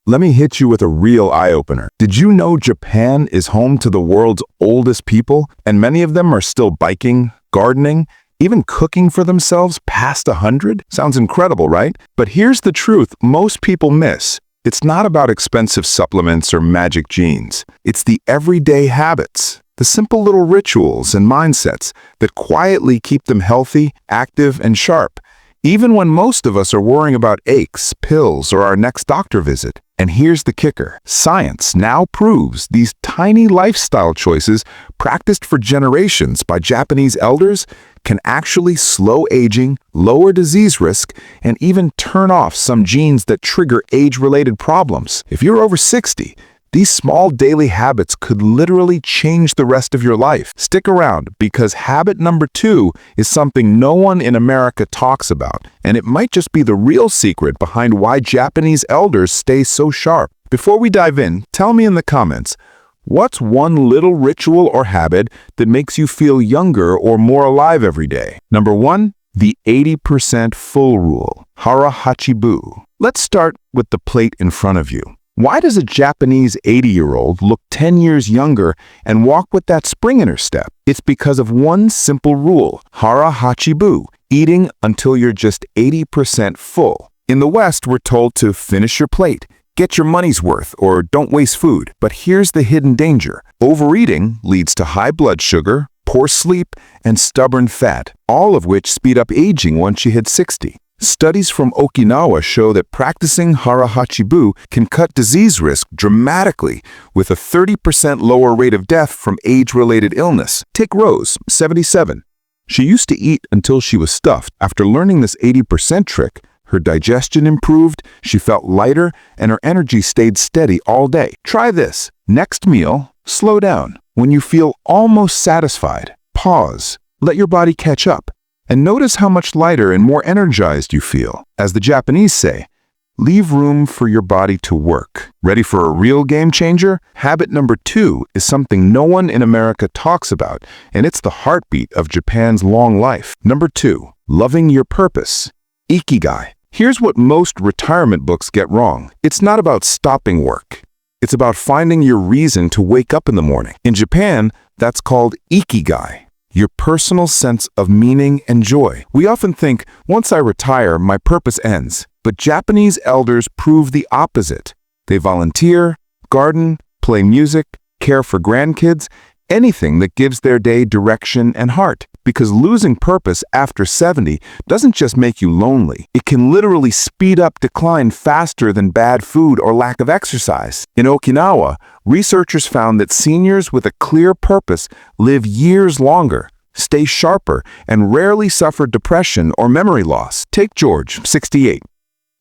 Let me hit you with a real eye-opener. Did you know Japan is home to the world's oldest people, and many of them are still biking, gardening, even cooking for themselves past 100? Sounds incredible, right? But here's the truth most people miss. It's not about expensive supplements or magic genes. It's the everyday habits, the simple little rituals and mindsets that quietly keep them healthy, active, and sharp, even when most of us are worrying about aches, pills, or our next doctor visit. And here's the kicker. Science now proves these tiny lifestyle choices practiced for generations by Japanese elders can actually slow aging, lower disease risk, and even turn off some genes that trigger age-related problems. If you're over 60, these small daily habits could literally change the rest of your life. Stick around, because habit number 2 is something no one in America talks about, and it might just be the real secret behind why Japanese elders stay so sharp. Before we dive in, tell me in the comments, what's one little ritual or habit that makes you feel younger or more alive every day? Number 1, the 80% full rule. Hara Hachi Bu. Let's start with the plate in front of you. Why does a Japanese 80-year-old look 10 years younger and walk with that spring in her step? It's because of one simple rule, Hara Hachi Bu, eating until you're just 80% full. In the West, we're told to finish your plate, get your money's worth, or don't waste food. But here's the hidden danger. Overeating leads to high blood sugar, poor sleep, and stubborn fat, all of which speed up aging once you hit 60. Studies from Okinawa show that practicing Hara Hachi Bu can cut disease risk dramatically, with a 30% lower rate of death from age-related illness. Take Rose, 77. She used to eat until she was stuffed. After learning this 80% trick, her digestion improved, she felt lighter, and her energy stayed steady all day. Try this. Next meal, slow down. When you feel almost satisfied, pause. Let your body catch up. And notice how much lighter and more energized you feel. As the Japanese say, leave room for your body to work. Ready for a real game changer? Habit number 2 is something no one in America talks about, and it's the heartbeat of Japan's long life. Number 2, loving your purpose. Ikigai. Here's what most retirement books get wrong. It's not about stopping work. It's about finding your reason to wake up in the morning. In Japan, that's called Ikigai. Your personal sense of meaning and joy. We often think, once I retire, my purpose ends. But Japanese elders prove the opposite. They volunteer, garden, play music, care for grandkids, anything that gives their day direction and heart. Because losing purpose after 70 doesn't just make you lonely. It can literally speed up decline faster than bad food or lack of exercise. In Okinawa, researchers found that seniors with a clear purpose live years longer, stay sharper, and rarely suffer depression or memory loss. Take George, 68.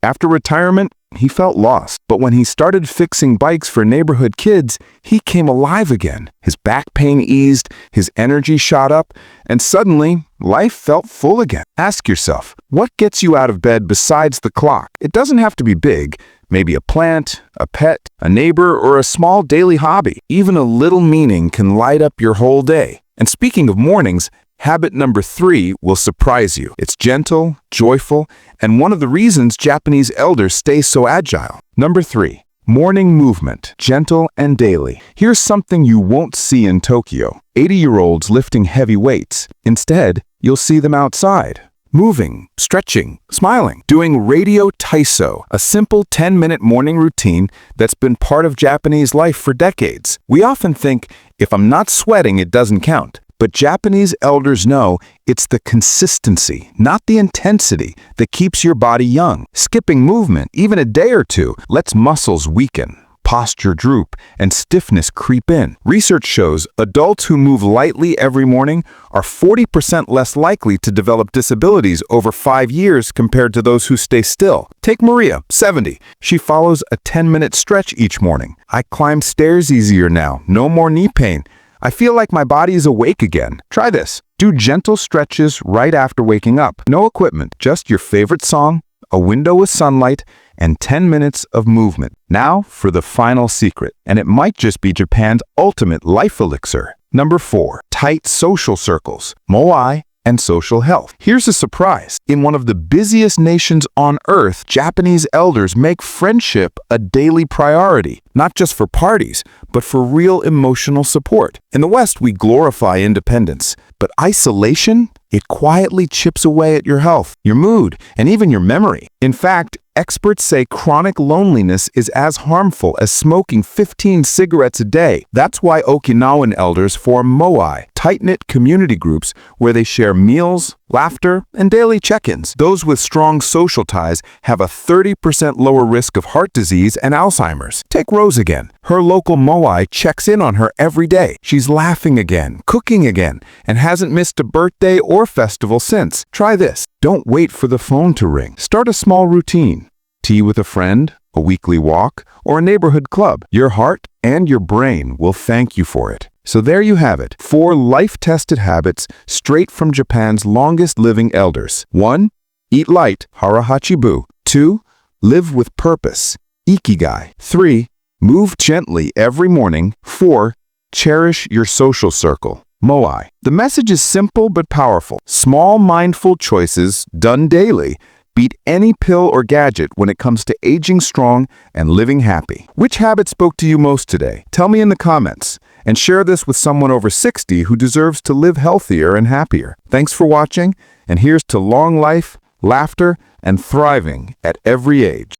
After retirement, he felt lost, but when he started fixing bikes for neighborhood kids, he came alive again. His back pain eased, his energy shot up, and suddenly, life felt full again. Ask yourself, what gets you out of bed besides the clock? It doesn't have to be big. Maybe a plant, a pet, a neighbor, or a small daily hobby. Even a little meaning can light up your whole day. And speaking of mornings, habit number 3 will surprise you. It's gentle, joyful, and one of the reasons Japanese elders stay so agile. Number 3, morning movement, gentle and daily. Here's something you won't see in Tokyo. 80-year-olds lifting heavy weights. Instead, you'll see them outside, moving, stretching, smiling, doing Radio Taiso, a simple 10-minute morning routine that's been part of Japanese life for decades. We often think, if I'm not sweating, it doesn't count. But Japanese elders know it's the consistency, not the intensity, that keeps your body young. Skipping movement, even a day or two, lets muscles weaken, posture droop, and stiffness creep in. Research shows adults who move lightly every morning are 40% less likely to develop disabilities over 5 years compared to those who stay still. Take Maria, 70. She follows a 10-minute stretch each morning. I climb stairs easier now, no more knee pain. I feel like my body is awake again. Try this. Do gentle stretches right after waking up. No equipment, just your favorite song, a window with sunlight, and 10 minutes of movement. Now for the final secret, and it might just be Japan's ultimate life elixir. Number 4, tight social circles. Moai, and social health. Here's a surprise. In one of the busiest nations on Earth, Japanese elders make friendship a daily priority, not just for parties, but for real emotional support. In the West, we glorify independence, but isolation, it quietly chips away at your health, your mood, and even your memory. In fact, experts say chronic loneliness is as harmful as smoking 15 cigarettes a day. That's why Okinawan elders form Moai, tight-knit community groups where they share meals, laughter, and daily check-ins. Those with strong social ties have a 30% lower risk of heart disease and Alzheimer's. Take Rose again. Her local Moai checks in on her every day. She's laughing again, cooking again, and hasn't missed a birthday or festival since. Try this. Don't wait for the phone to ring. Start a small routine. Tea with a friend, a weekly walk, or a neighborhood club. Your heart and your brain will thank you for it. So there you have it. 4 life-tested habits straight from Japan's longest-living elders. 1. Eat light, Hara Hachi Bu. 2. Live with purpose, Ikigai. 3. Move gently every morning. 4. Cherish your social circle, Moai. The message is simple but powerful. Small, mindful choices done daily beat any pill or gadget when it comes to aging strong and living happy. Which habit spoke to you most today? Tell me in the comments, and share this with someone over 60 who deserves to live healthier and happier. Thanks for watching, and here's to long life, laughter, and thriving at every age.